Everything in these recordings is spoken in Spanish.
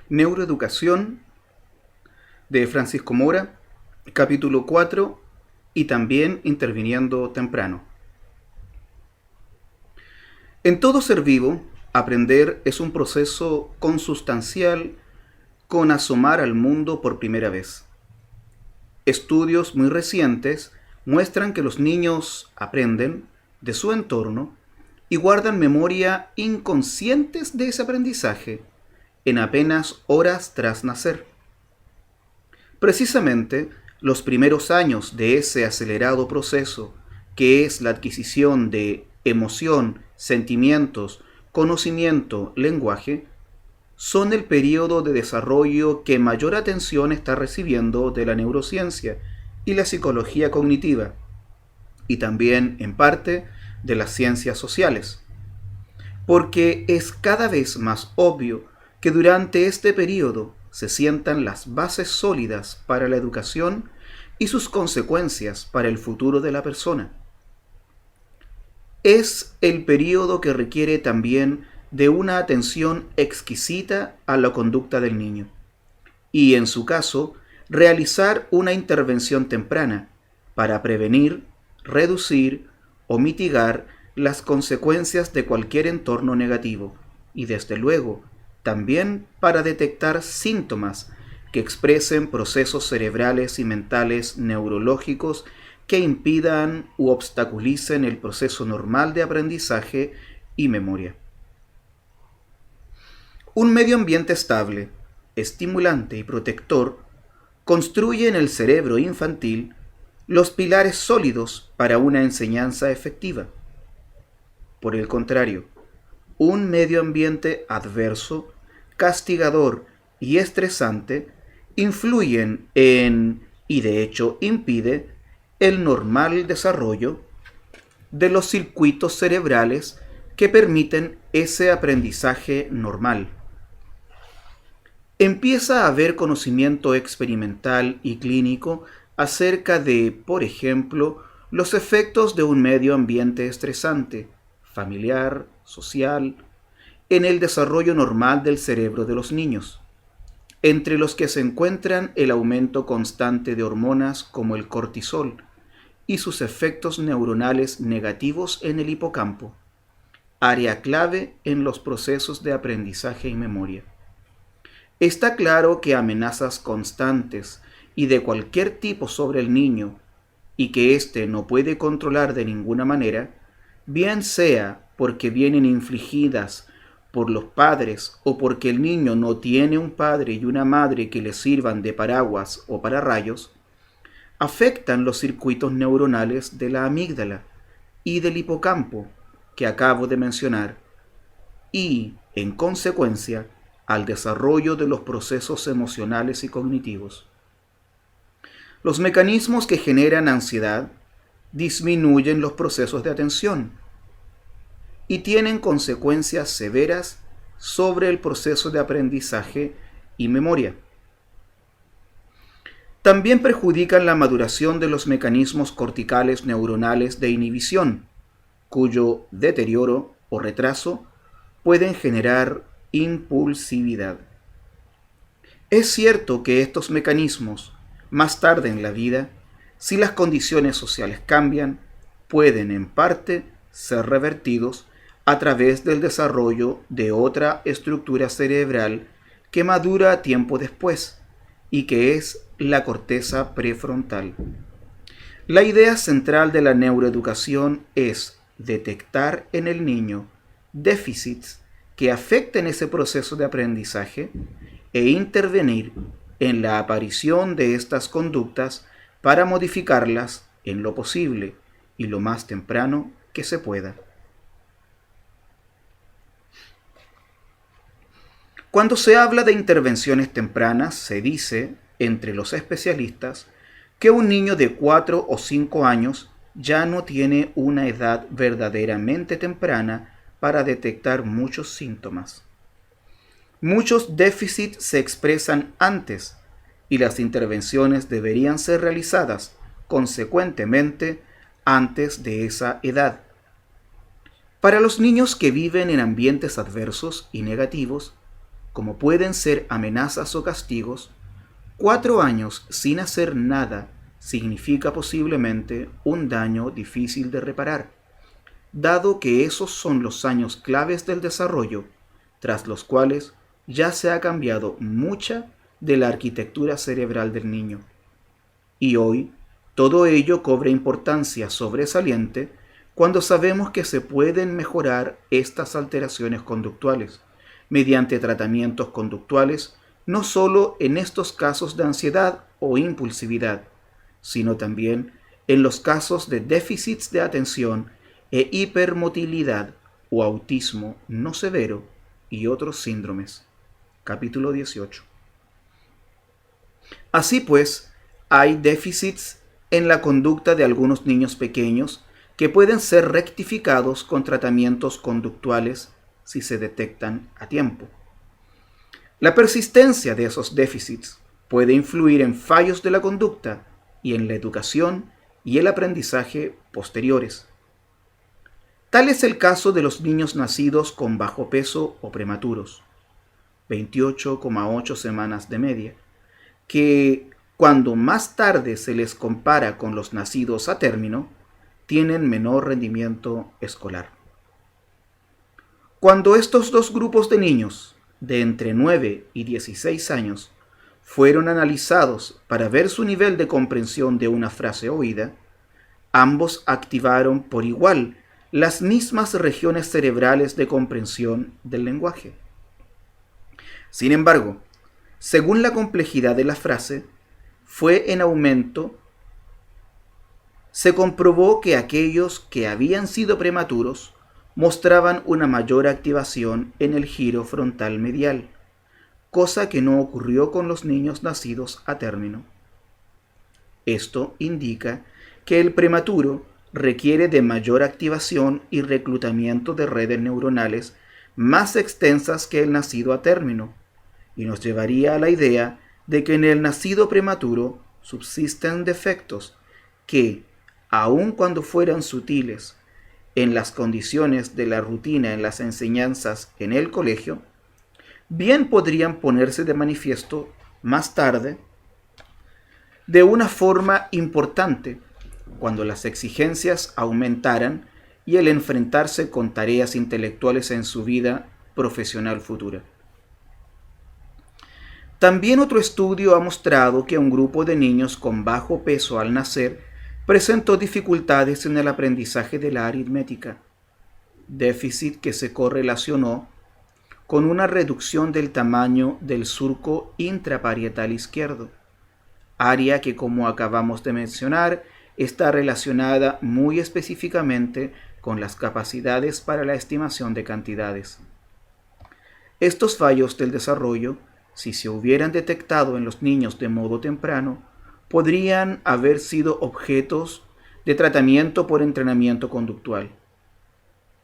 Neuroeducación de Francisco Mora, capítulo 4, y también interviniendo temprano. En todo ser vivo, aprender es un proceso consustancial con asomar al mundo por primera vez. Estudios muy recientes muestran que los niños aprenden de su entorno y guardan memoria inconscientes de ese aprendizaje en apenas horas tras nacer. Precisamente, los primeros años de ese acelerado proceso, que es la adquisición de emoción, sentimientos, conocimiento, lenguaje, son el periodo de desarrollo que mayor atención está recibiendo de la neurociencia y la psicología cognitiva, y también, en parte, de las ciencias sociales. Porque es cada vez más obvio que durante este periodo se sientan las bases sólidas para la educación y sus consecuencias para el futuro de la persona. Es el periodo que requiere también de una atención exquisita a la conducta del niño y, en su caso, realizar una intervención temprana para prevenir, reducir o mitigar las consecuencias de cualquier entorno negativo y, desde luego, también para detectar síntomas que expresen procesos cerebrales y mentales neurológicos que impidan u obstaculicen el proceso normal de aprendizaje y memoria. Un medio ambiente estable, estimulante y protector construye en el cerebro infantil los pilares sólidos para una enseñanza efectiva. Por el contrario, un medio ambiente adverso, castigador y estresante influyen en, y de hecho impide, el normal desarrollo de los circuitos cerebrales que permiten ese aprendizaje normal. Empieza a haber conocimiento experimental y clínico acerca de, por ejemplo, los efectos de un medio ambiente estresante, familiar, social, en el desarrollo normal del cerebro de los niños, entre los que se encuentran el aumento constante de hormonas como el cortisol y sus efectos neuronales negativos en el hipocampo, área clave en los procesos de aprendizaje y memoria. Está claro que amenazas constantes y de cualquier tipo sobre el niño y que éste no puede controlar de ninguna manera, bien sea porque vienen infligidas por los padres o porque el niño no tiene un padre y una madre que le sirvan de paraguas o pararrayos, afectan los circuitos neuronales de la amígdala y del hipocampo que acabo de mencionar y, en consecuencia, al desarrollo de los procesos emocionales y cognitivos. Los mecanismos que generan ansiedad disminuyen los procesos de atención y tienen consecuencias severas sobre el proceso de aprendizaje y memoria. También perjudican la maduración de los mecanismos corticales neuronales de inhibición, cuyo deterioro o retraso pueden generar impulsividad. Es cierto que estos mecanismos, más tarde en la vida, si las condiciones sociales cambian, pueden en parte ser revertidos a través del desarrollo de otra estructura cerebral que madura tiempo después y que es la corteza prefrontal. La idea central de la neuroeducación es detectar en el niño déficits que afecten ese proceso de aprendizaje e intervenir en la aparición de estas conductas para modificarlas en lo posible y lo más temprano que se pueda. Cuando se habla de intervenciones tempranas, se dice, entre los especialistas, que un niño de 4 o 5 años ya no tiene una edad verdaderamente temprana para detectar muchos síntomas. Muchos déficits se expresan antes y las intervenciones deberían ser realizadas, consecuentemente, antes de esa edad. Para los niños que viven en ambientes adversos y negativos, como pueden ser amenazas o castigos, 4 años sin hacer nada significa posiblemente un daño difícil de reparar, dado que esos son los años claves del desarrollo, tras los cuales ya se ha cambiado mucha de la arquitectura cerebral del niño. Y hoy, todo ello cobra importancia sobresaliente cuando sabemos que se pueden mejorar estas alteraciones conductuales mediante tratamientos conductuales, no solo en estos casos de ansiedad o impulsividad, sino también en los casos de déficits de atención e hipermotilidad o autismo no severo y otros síndromes. Capítulo 18. Así pues, hay déficits en la conducta de algunos niños pequeños que pueden ser rectificados con tratamientos conductuales si se detectan a tiempo. La persistencia de esos déficits puede influir en fallos de la conducta y en la educación y el aprendizaje posteriores. Tal es el caso de los niños nacidos con bajo peso o prematuros, 28,8 semanas de media, que cuando más tarde se les compara con los nacidos a término, tienen menor rendimiento escolar. Cuando estos dos grupos de niños, de entre 9 y 16 años, fueron analizados para ver su nivel de comprensión de una frase oída, ambos activaron por igual las mismas regiones cerebrales de comprensión del lenguaje. Sin embargo, según la complejidad de la frase, fue en aumento. Se comprobó que aquellos que habían sido prematuros mostraban una mayor activación en el giro frontal medial, cosa que no ocurrió con los niños nacidos a término. Esto indica que el prematuro requiere de mayor activación y reclutamiento de redes neuronales más extensas que el nacido a término, y nos llevaría a la idea de que en el nacido prematuro subsisten defectos que, aun cuando fueran sutiles, en las condiciones de la rutina en las enseñanzas en el colegio, bien podrían ponerse de manifiesto más tarde de una forma importante cuando las exigencias aumentaran y el enfrentarse con tareas intelectuales en su vida profesional futura. También otro estudio ha mostrado que un grupo de niños con bajo peso al nacer presentó dificultades en el aprendizaje de la aritmética, déficit que se correlacionó con una reducción del tamaño del surco intraparietal izquierdo, área que, como acabamos de mencionar, está relacionada muy específicamente con las capacidades para la estimación de cantidades. Estos fallos del desarrollo, si se hubieran detectado en los niños de modo temprano, podrían haber sido objetos de tratamiento por entrenamiento conductual.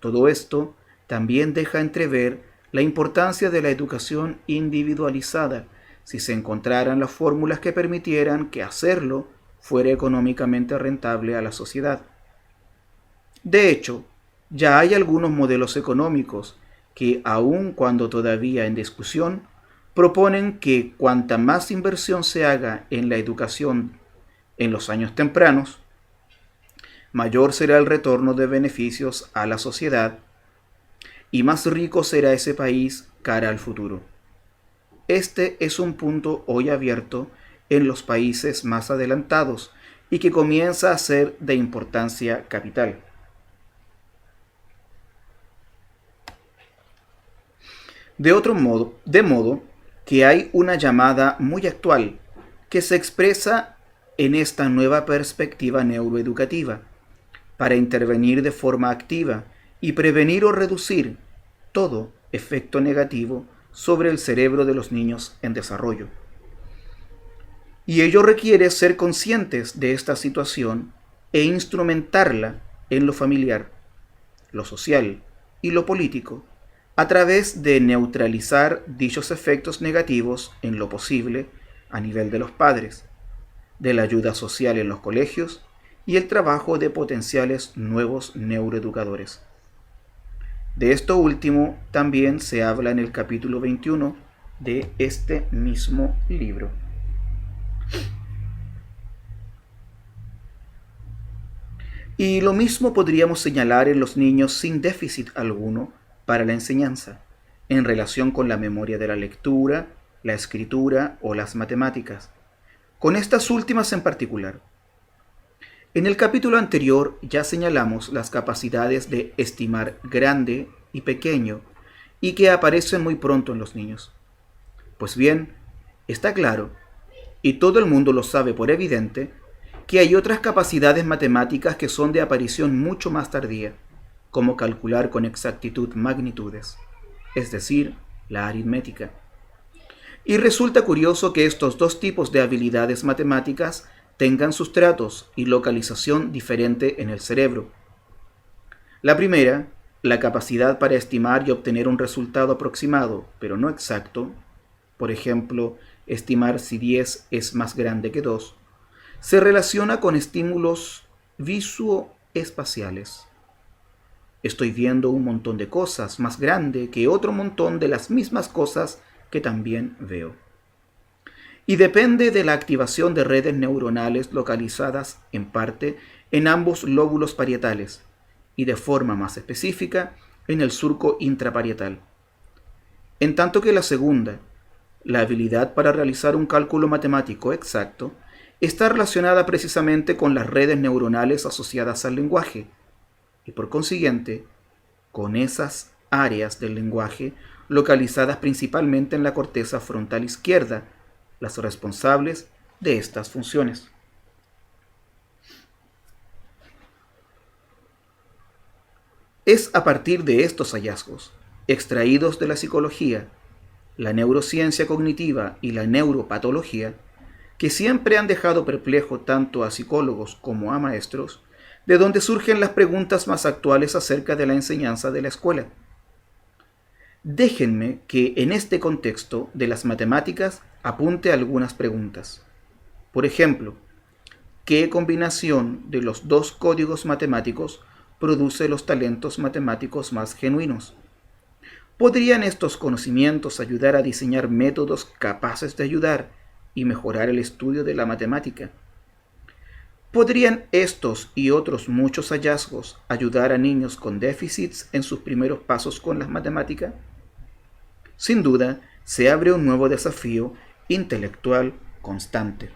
Todo esto también deja entrever la importancia de la educación individualizada si se encontraran las fórmulas que permitieran que hacerlo fuera económicamente rentable a la sociedad. De hecho, ya hay algunos modelos económicos que, aun cuando todavía en discusión, proponen que cuanta más inversión se haga en la educación en los años tempranos, mayor será el retorno de beneficios a la sociedad y más rico será ese país cara al futuro. Este es un punto hoy abierto en los países más adelantados y que comienza a ser de importancia capital. De modo que hay una llamada muy actual que se expresa en esta nueva perspectiva neuroeducativa para intervenir de forma activa y prevenir o reducir todo efecto negativo sobre el cerebro de los niños en desarrollo. Y ello requiere ser conscientes de esta situación e instrumentarla en lo familiar, lo social y lo político, a través de neutralizar dichos efectos negativos en lo posible a nivel de los padres, de la ayuda social en los colegios y el trabajo de potenciales nuevos neuroeducadores. De esto último también se habla en el capítulo 21 de este mismo libro. Y lo mismo podríamos señalar en los niños sin déficit alguno para la enseñanza, en relación con la memoria de la lectura, la escritura o las matemáticas, con estas últimas en particular. En el capítulo anterior ya señalamos las capacidades de estimar grande y pequeño y que aparecen muy pronto en los niños. Pues bien, está claro, y todo el mundo lo sabe por evidente, que hay otras capacidades matemáticas que son de aparición mucho más tardía, como calcular con exactitud magnitudes, es decir, la aritmética. Y resulta curioso que estos dos tipos de habilidades matemáticas tengan sustratos y localización diferente en el cerebro. La primera, la capacidad para estimar y obtener un resultado aproximado, pero no exacto, por ejemplo, estimar si 10 es más grande que 2, se relaciona con estímulos visuoespaciales. Estoy viendo un montón de cosas más grande que otro montón de las mismas cosas que también veo. Y depende de la activación de redes neuronales localizadas, en parte, en ambos lóbulos parietales, y de forma más específica, en el surco intraparietal. En tanto que la segunda, la habilidad para realizar un cálculo matemático exacto, está relacionada precisamente con las redes neuronales asociadas al lenguaje, y por consiguiente, con esas áreas del lenguaje localizadas principalmente en la corteza frontal izquierda, las responsables de estas funciones. Es a partir de estos hallazgos, extraídos de la psicología, la neurociencia cognitiva y la neuropatología, que siempre han dejado perplejo tanto a psicólogos como a maestros, de donde surgen las preguntas más actuales acerca de la enseñanza de la escuela. Déjenme que en este contexto de las matemáticas apunte algunas preguntas. Por ejemplo, ¿qué combinación de los dos códigos matemáticos produce los talentos matemáticos más genuinos? ¿Podrían estos conocimientos ayudar a diseñar métodos capaces de ayudar y mejorar el estudio de la matemática? ¿Podrían estos y otros muchos hallazgos ayudar a niños con déficits en sus primeros pasos con las matemáticas? Sin duda, se abre un nuevo desafío intelectual constante.